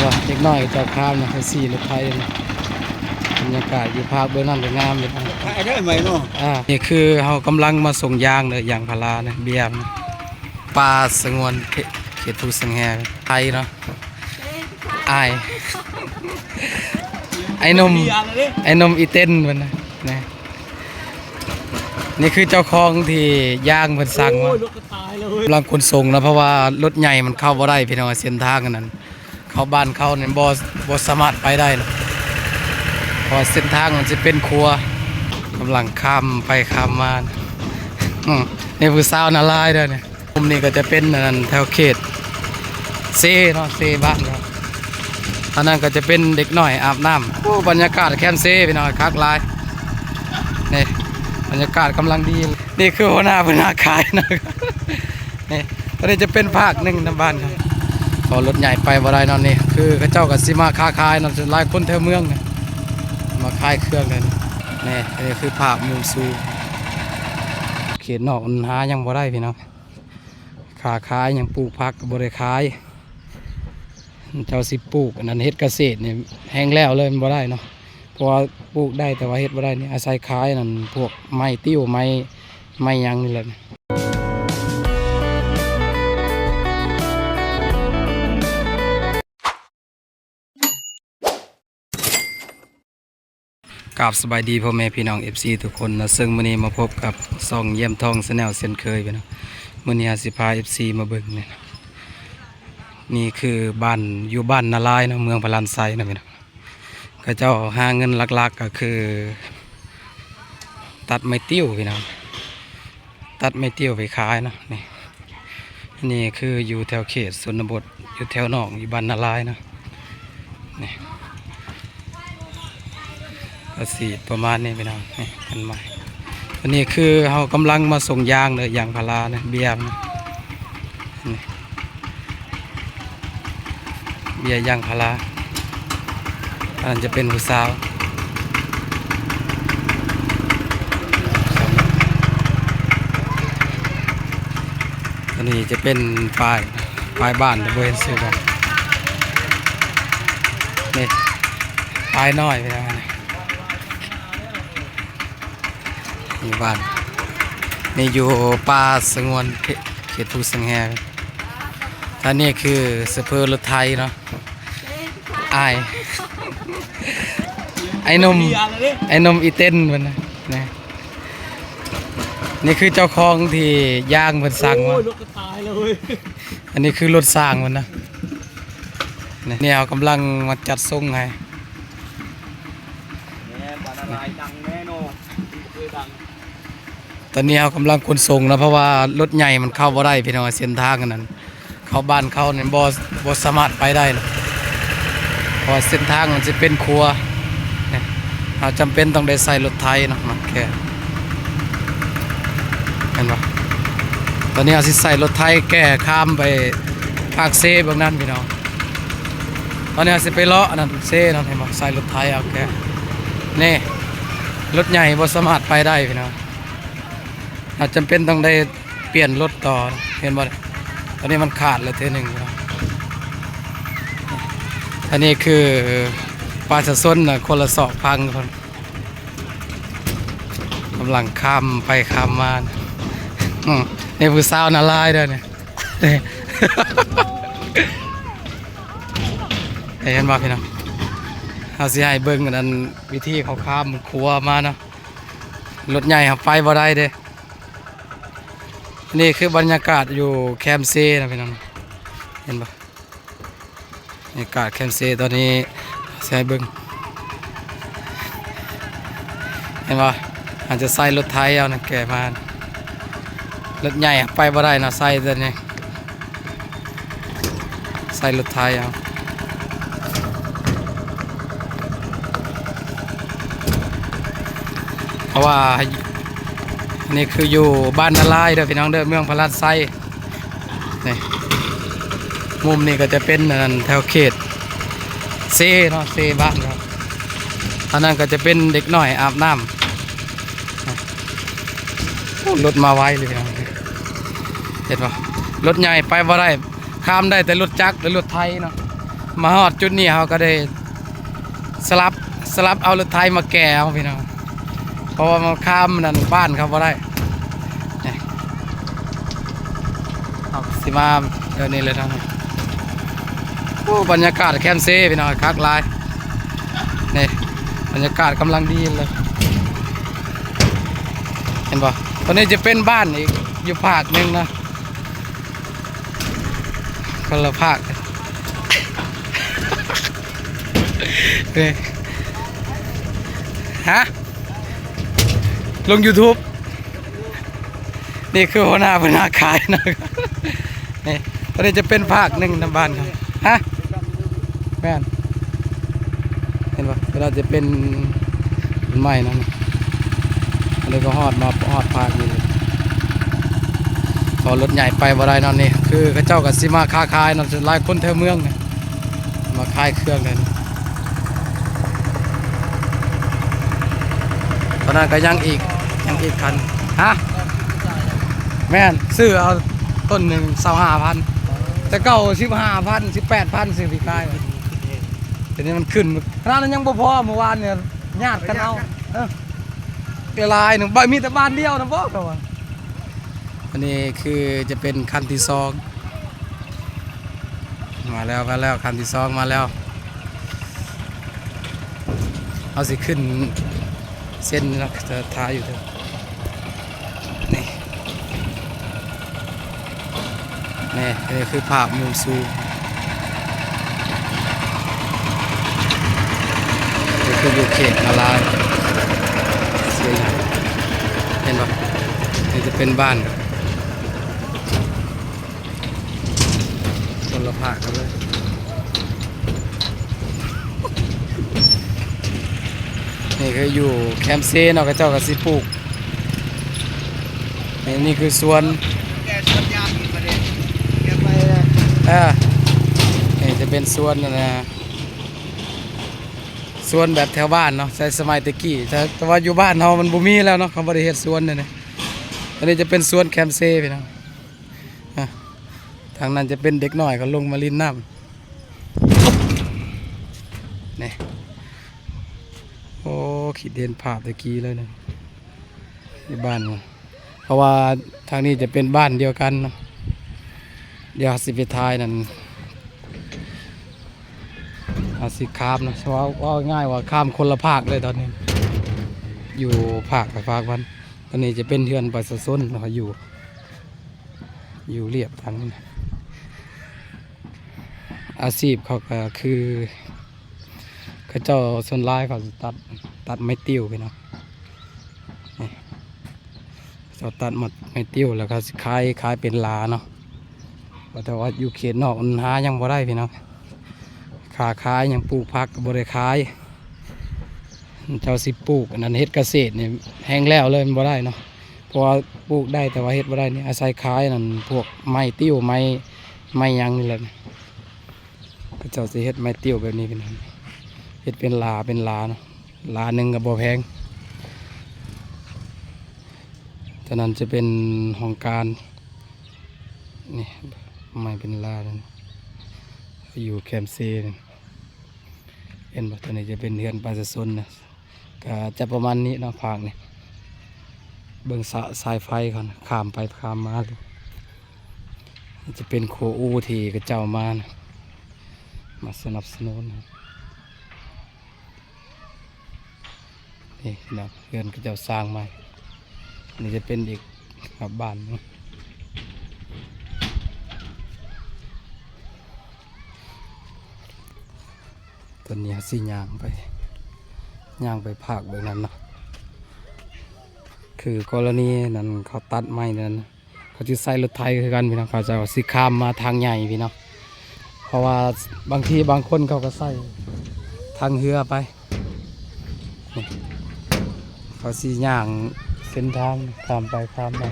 ว่าเด็กน้อยเจ้าข้ามนะสี่รถไทยนะบรรยากาศอยู่ภาคเบื้องนั้นเป็นงามเลยไอ้ได้ไหมเนาะนี่คือเรากำลังมาส่งยางเลยยางพาราเนี่ยเบียร์นะป่าสงวนเขตภูสังแหไทยเนาะไอ้นมอีเต้นมันนะนี่คือเจ้าของที่ย่างเพิ่นสั่งว่ากำลังขนส่งนะเพราะว่ารถใหญ่มันเข้าบ่ได้พี่น้องเส้นทางนั้นเข้าบ้านเขาเนี่ยบ่สามารถไปได้นะเพราะเส้นทางมันจะเป็นครัวกำลังข้ามไปข้ามมานี่ผู้สาวนาลายด้วยเนี่ยมุมนี้ก็จะเป็นนั่นแถวเขตเซเนาะเซบ้านครับอันนั้นก็จะเป็นเด็กน้อยอาบน้ำโอ้บรรยากาศแคมป์เซพี่น้องคักหลายนี่บรรยากาศกำลังดีนี่คือหัวหน้าขายนะครับนี่ตอนนี้จะเป็นภาคหนึ่งในบ้านครับพอรถใหญ่ไปบ่ได้นอนนี่คือเขาเจ้ากับซิมาค้าขายนอนหลายคนแถวเมืองเนี่ยมาขายเครื่องกันนี่คือภาคมุงซูเขตนอกมันหายังบ่ได้พี่น้องค้าขายยังปลูกผักกับบริขายเจ้าสิปลูกอันนั้นเฮ็ดเกษตรเนี่ยแห้งแล้วเลยมันบ่ได้เนาะเพราะว่าปลูกได้แต่ว่าเฮ็ดบ่ได้นี่อาศัยขายนั่นพวกไม้ติ้วไม้ยังนี่แหละกราบสบายดีพ่อแม่พี่น้อง FC ทุกคนนะซึ่งมื้อนี้มาพบกับซ่องเยี่ยมทองแนลเช่นเคยไปนะมื้อนี้สิพา FC มาเบิ่งเนี่ยนี่คือบ้านอยู่บ้านนาลายนะเมืองพลานไซนะพี่น้องเขาเจ้าหาเงินหลักๆก็คือตัดไม้ติ้วพี่น้องตัดไม้ติ้วไปขายนะนี่คืออยู่แถวเขตชนบทอยู่แถวนอกอยู่บ้านนาลายนะนี่ก็สีประมาณนี้พี่น้องนี่กันใหม่อันนี้คือเรากำลังมาส่งยางเลยยางพารานะเบียร์นะนี่เบียร์ยางพาราอันนั้นจะเป็นผู้สาวอันนี้จะเป็นป้ายบ้านบริเวณซื้อบ้านนี่ป้ายน้อยไปแล้วนะนี่บ้านนี่อยู่ป่าสงวนเขตภูสังแหท่านนี่คือสเปอร์รถไทยเนาะไอ้นมอีเต้นมันนะนี่คือเจ้าของที่ย่างเพิ่นสั่งว่าอันนี้คือรถสร้างมันนะนี่เอากำลังมาจัดส่งให้ตอนนี้เอากำลังขนส่งนะเพราะว่ารถใหญ่มันเข้าบ่ได้พี่น้องเส้นทางนั้นเข้าบ้านเขาเนี่ยบ่สามารถไปได้นะเพราะเส้นทางมันจะเป็นครัวเราจำเป็นต้องได้ใส่รถไทยนะแค่เห็นปะตอนนี้เอาสิใส่รถไทยแก้ข้ามไปภาคเซ่บางนั้นพี่น้องตอนนี้เอาสิไปเลาะนั่นเซ่นั่นเห็นปะใส่รถไทยเอาแค่นี่รถใหญ่บ่สามารถไปได้พี่น้องอาจจำเป็นต้องได้เปลี่ยนรถต่อเห็นปะตอนนี้มันขาดเลยเท่านึงอันนี้คือปลาสะส้นคนละศอกพังคนกำลังข้ามไปข้ามมาในผู้สาวนาลายด้วยเนี่ยเห็นบ่พี่น้องเอาสิให้เบิ่งกันนั้นวิธีเขาข้ามครัวมาเนาะรถใหญ่ครับไปบ่ได้เด้นี่คือบรรยากาศอยู่แคมป์เซ่นะพี่น้องเห็นบ่บรรยากาศแคมป์เซ่ตอนนี้ใส่เบิ้งเห็นป่ะอาจจะใส่รถไทยเอานะแกมารถใหญ่ไปบ่ได้นะใส่ตัวนี้ใส่รถไทยเอาเพราะว่านี่คืออยู่บ้านนาลายเด้อพี่น้องเด้อเมืองพลานไซนี่มุมนี้ก็จะเป็นนั่นแถวเขตเซ่เนาะเซ่บ้านครับอันนั้นก็จะเป็นเด็กน้อยอาบน้ำรถมาไวเลยครับเห็นปะรถใหญ่ไปบ่ได้ข้ามได้แต่รถจักรหรือรถไทยเนาะ มาฮอดจุดนี้เขาก็ได้สลับเอารถไถมาแก่เอาพี่น้องเพราะว่ามันข้ามนั่นบ้านเขาบ่ได้นี่เอาสิมาเดี๋ยวนี้เลยนะโอ้บรรยากาศแคมป์เซ่พี่น้องคักหลายนี่บรรยากาศกำลังดีเลยเห็นป่ะตอนนี้จะเป็นบ้านอีกอยู่ภาคหนึ่งนะคนละภาคนี่ฮะลง YouTube นี่คือหัวหน้าพนักขายนะนี่ตอนนี้จะเป็นภาคหนึ่งในบ้านครับฮะแม่นเห็นป่ะเวลาจะเป็นไม้นั่นอันนี้ก็ฮอดมาฮอดภาคนี้เลยพอรถใหญ่ไปบ่ได้นอนนี่คือเขาเจ้ากับสิมาค้าขายนอนหลายคนแถวเมืองเนี่ยมาขายเครื่องเลยตอนนั้นก็ยังอีกคันฮะแม่นซื้อเอาต้นหนึ่ง25,000แต่เก่า15,000 18,000ซื้อปีกายแต่นี้มันขึ้นขนาดนั้นยังบ่พอเมื่อวานเนี่ยญาติกันเอาเวลาหนึ่งใบมีแต่บ้านเดียวนะพ่อเขาว่าอันนี้คือจะเป็นคันที่สองมาแล้วคันที่สองมาแล้วเอาสิขึ้นเส้นนะจะท้ายอยู่เถอะนี่นี่คือภาพมุมสูงนี่คืออยู่เขตนาราสวยเห็นปะนี่จะเป็นบ้านคนละภาคกันเลยนี่คืออยู่แคมป์เซ่เนาะกับเจ้ากับสิปลูกนี่คือสวนนี่จะเป็นสวนนะสวนแบบแถวบ้านเนาะใช้สมัยตะกี้แต่ว่าอยู่บ้านเรามันบ่มีแล้วเนาะเขาบริเฮ็ดสวนเนี่ยอันนี้จะเป็นสวนแคมป์เซ่พี่น้องทางนั้นจะเป็นเด็กหน่อยเขาลงมาลินน้ำนี่โอ้ขีดเด่นภาพตะกี้เลยนะในบ้านเพราะว่าทางนี้จะเป็นบ้านเดียวกันเนาะเดี๋ยวสิไปทายนั่นอาสิข้ามนะเพราะว่าง่ายว่าข้ามคนละภาคเลยตอนนี้อยู่ภาคกับภาควันตอนนี้จะเป็นเทือนประชาชนเขาอยู่เรียบทางนี้อาชีพเขาก็คือเขาเจ้าส่วนร้ายเขาตัดไม้ติ้วไปเนาะเขาตัดหมดไม้ติ้วแล้วก็ขายเป็นลาเนาะแต่ว่าอยู่เขตนอกมันหายังบ่ได้พี่น้องขาขายยังปลูกผักบริขายเจ้าสิปลูกอันนั้นเฮ็ดเกษตรเนี่ยแห้งแล้วเลยมันบ่ได้เนาะเพราะว่าปลูกได้แต่ว่าเฮ็ดบ่ได้นี่อาศัยขายนั่นพวกไม้ติ้วไม้ยังนี่แหละเจ้าสิเฮ็ดไม้ติ้วแบบนี้เป็นเฮ็ดเป็นลาเนาะลาหนึ่งก็บ่แพงฉะนั้นจะเป็นห้องการนี่ไม่เป็นลาเลยอยู่แคมป์เซ่เห็นบ่ตัวนี้จะเป็นเรือนประชาชนนะก็จะประมาณนี้เนาะภาคนี่เบื้องสายไฟก่อนข้ามไปข้ามมาเลยจะเป็นโคอูที่กระเจ้ามานะมาสนับสนุนนี่นะเรือนกระเจ้าสร้างมานี่จะเป็นอีกบ้านตอนนี้สิย่างไปภาคแบบนั้นเนาะคือกรณีนั้นเขาตัดไม้นั้นเขาจะใส่รถไถคือกันพี่น้องเขาจะสิข้ามมาทางใหญ่พี่น้องเพราะว่าบางทีบางคนเขาก็ใส่ทางเรือไปเขาสิย่างเส้นทางข้ามไป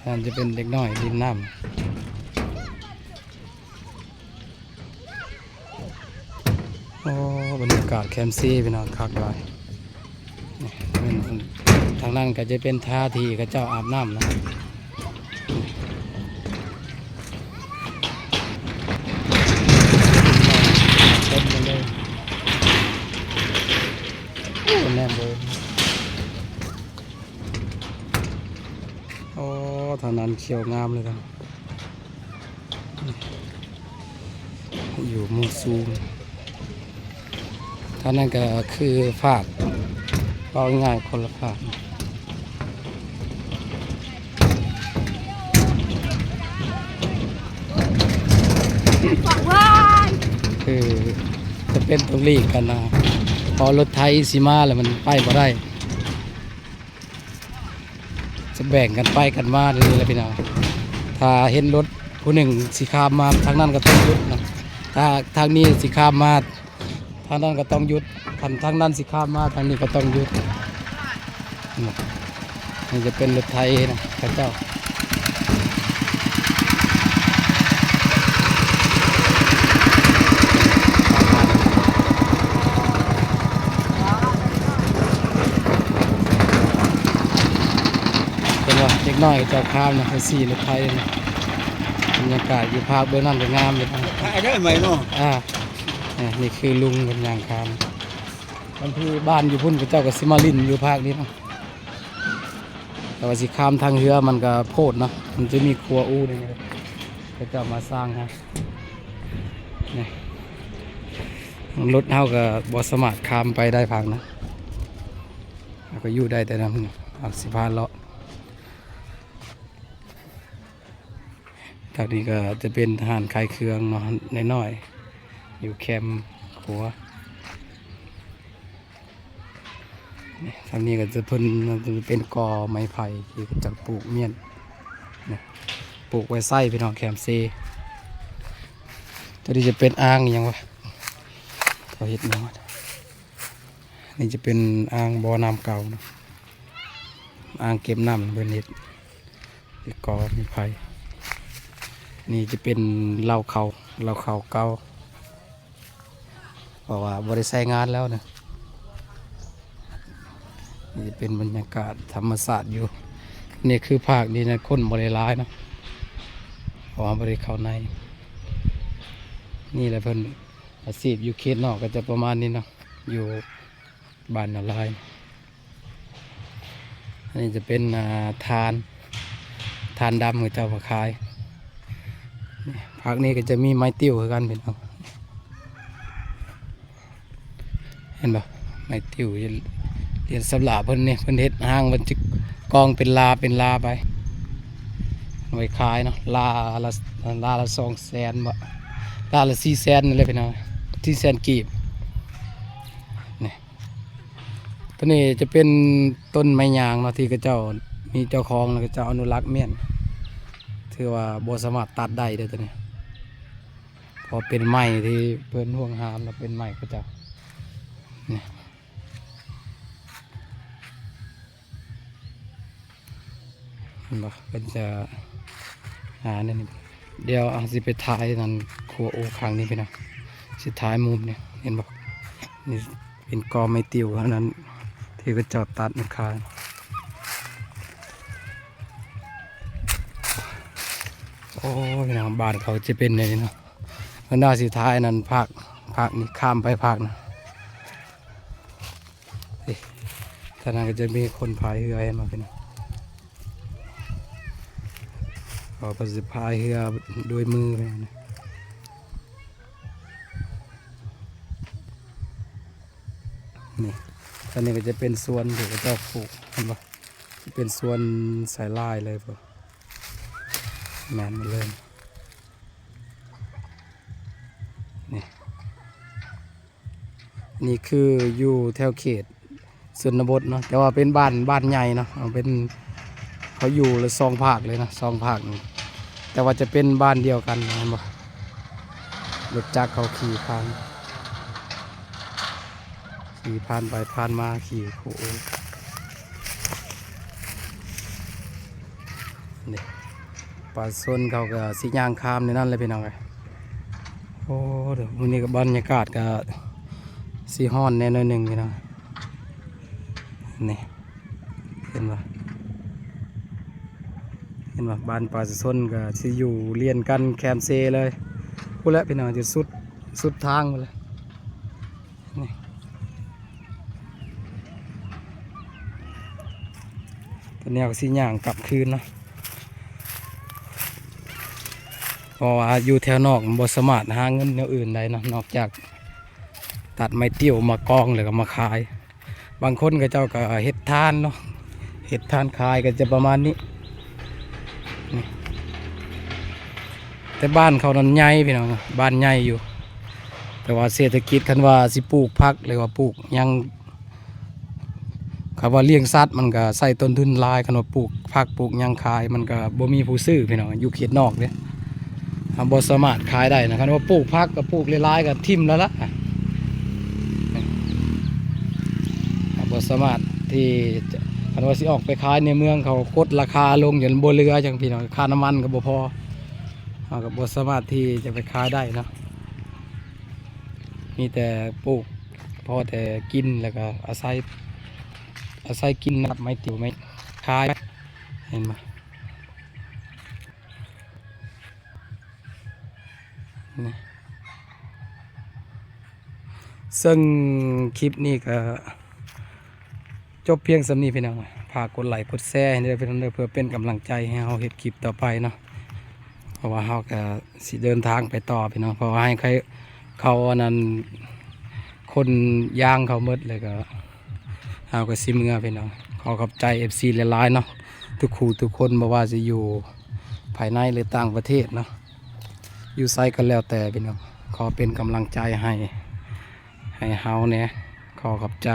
นั่นจะเป็นเด็กน้อยดินน้ำโอ้บรรยากาศแคมป์ซีพี่น้องคักหลายทางนั้นก็จะเป็นท่าทีก็เจ้าอาบน้ำนะ ท่านั้นเขียวงามเลยครับอยู่มุมสูงท่านั้นก็คือฝากเอาง่ายคนละฝากคือจะเป็นตรงลีกกันนะพอรถไทยสีมาแล้วมันไปบ่ได้จะแบ่งกันไปกันมาเลยแหละพี่น้องถ้าเห็นรถผู้หนึ่งสีข้ามมาทางนั้นก็ต้องหยุดนะถ้าทางนี้สีข้ามมาทางนั้นก็ต้องหยุดทางนั้นสีข้ามมาทางนี้ก็ต้องหยุดนี่จะเป็นรถไทยนะพระเจ้าเป็นว่าเด็กน้อยเจ้าข้ามนะสี่รถไทยนะบรรยากาศอยู่ภาคเบื้องนั้นก็งามอยู่นะได้ไหมเนาะนี่คือลุงเป็นอย่างคามบางทีบ้านอยู่พุ่นกับเจ้ากับซิมาลินอยู่ภาคนี้นะแต่ว่าสิข้ามทางเรือมันก็โพดเนาะมันจะมีครัวอู้นี่ก็จะมาสร้างฮะนี่รถเท่ากับบอสมาร์ทข้ามไปได้พังนะก็อยู่ได้แต่นั้นอักสิพานเลาะทางนี้ก็จะเป็นทหารขายเครื่องเนาะน้อยๆอยู่แคมป์ขัวทางนี้ก็จะเป็นกอไม้ไผ่ที่จะปลูกเมียนปลูกไว้ไส้พี่น้องแคมป์ซีตัวนี้จะเป็นอ่างอย่างวะเขาเห็ดเนาะนี่จะเป็นอ่างบ่อน้ำเก่าเนาะอ่างเก็บน้ำเป็นเห็ดกอไม้ไผ่นี่จะเป็นเหล้าเขาเก่าเพราะว่าบริษัทงานแล้วนะนี่จะเป็นบรรยากาศธรรมศาสตร์อยู่นี่คือภาคนี้นะคนบริร้ายนะเพราะว่าบริเข้าในนี่แหละเพิ่นอาชีพอยู่เขตนอกก็จะประมาณนี้เนาะอยู่บ้านอะไรอันนี้จะเป็นทานดำของเจ้าพระคายภาคนี้ก็จะมีไม้ติ้วคือกันเป็นเอาเห็นปะไม้ติ้วเรียนสำหรับเพิ่นเนี่ยเพิ่นเฮ็ดห้างมันจะกองเป็นลาไปไว้ขายเนาะลาละ200,000บ่ลาละ400,000นี่เลยพี่น้อง400,000กีบนี่ตัวนี้จะเป็นต้นไม้ยางเนาะที่กระเจ้ามีเจ้าของแล้วก็เจ้าอนุรักษ์เมียนถือว่าบ่สามารถตัดได้เด้อตัวนี้พอเป็นไม้ที่เพิ่นห่วงหามแล้วเป็นไม้ก็จะนี่เห็นปะเป็นจะเนี่ยเดี๋ยวสิไปถ่ายนั่นครัวโอครั้งนี้ไปนะสิถ่ายมุมเนี่ยเห็นปะนี่เป็นกอไม้ติวเท่านั้นที่ก็จอดตัดมันคายโอ้ยนะบ้านเขาจะเป็นไงเนาะมันน่าสิท้ายนั่นภาคนี้ข้ามไปภาคนะท่านั้นก็จะมีคนพายเรือเห็นมาเป็นเขาก็จะพายเรือด้วยมือไปนะนี่ตอนนี้ก็จะเป็นสวนที่เขาจะปลูกเห็นปะเป็นสวนสายลายเลยพอแมนมาเลยนี่คืออยู่แถวเขตชนบทเนาะแต่ว่าเป็นบ้านใหญ่เนาะเป็นเขาอยู่ละ2 ภาคเลยนะ2 ภาคแต่ว่าจะเป็นบ้านเดียวกันเห็นปะรถจักรเขาขี่ผ่านไปผ่านมาขี่โอ้นี่ป่าส้นเขาก็สีย่างคามในนั่นเลยพี่น้องเลยโอ้เดี๋ยววันนี้ก็บรรยากาศก็สีห้อนแน่นอนหนึ่งพี่น้องนี่เห็นปะบ้านป่าส้นก็สิอยู่เรียนกันแคมเซเลยพูดแล้วพี่น้องจะสุดทางเลยนี่ตอนนี้ก็สีย่างกลับคืนนะ เพราะว่าอยู่แถวนอกมันบ่สามารถหาเงินแนวอื่นได้เนาะนอกจากตัดไม้เตี้ยวมากองแล้วก็มาขาย บางคนก็เจ้าก็เฮ็ดทานเนาะเฮ็ดทานขายก็จะประมาณนี้นี่แต่บ้านเขานั้นใหญ่พี่น้องบ้านใหญ่อยู่ แต่ว่าเศรษฐกิจคันว่าสิปลูกผักหรือว่าปลูกหยังคำว่าเลี้ยงสัตว์มันก็ใส่ต้นทุนหลายคันว่าปลูกผักปลูกหยังขายมันก็บ่มีผู้ซื้อพี่น้องอยู่เขตนอกเด้บ่สามารถขายได้นะคันว่าปลูกผักก็ปลูกหลายๆก็ทิ่มแล้วล่ะบ่สามารถที่จะคันว่าสิออกไปขายในเมืองเขากดราคาลงอย่างบ่เหลือจังพี่น้องค่าน้ำมันก็บ่พอเฮาก็บ่สามารถที่จะไปขายได้เนาะมีแต่ปลูกพอแต่กินแล้วก็อาศัยกินนะครับไม่ติ๋วไม่ขายเห็นไหมนี่ซึ่งคลิปนี้ก็จบเพียงสำนี้พี่น้องฝากกดไลค์กดแชร์ให้ด้วยพี่น้องเพื่อเป็นกำลังใจให้เราเฮ็ดคลิปต่อไปเนาะเพราะว่าเราก็สิเดินทางไปต่อพี่น้องเพราะว่าให้ใครเขาอันนั้นคนย่างเขาหมดเลยก็เราก็สิเมื่อพี่น้องขอขอบใจ FC หลายๆเนาะทุกคู่ทุกคนบ่ว่าจะอยู่ภายในหรือต่างประเทศเนาะอยู่ไซก็แล้วแต่พี่น้องขอเป็นกำลังใจให้เฮาเนี่ยขอขอบใจ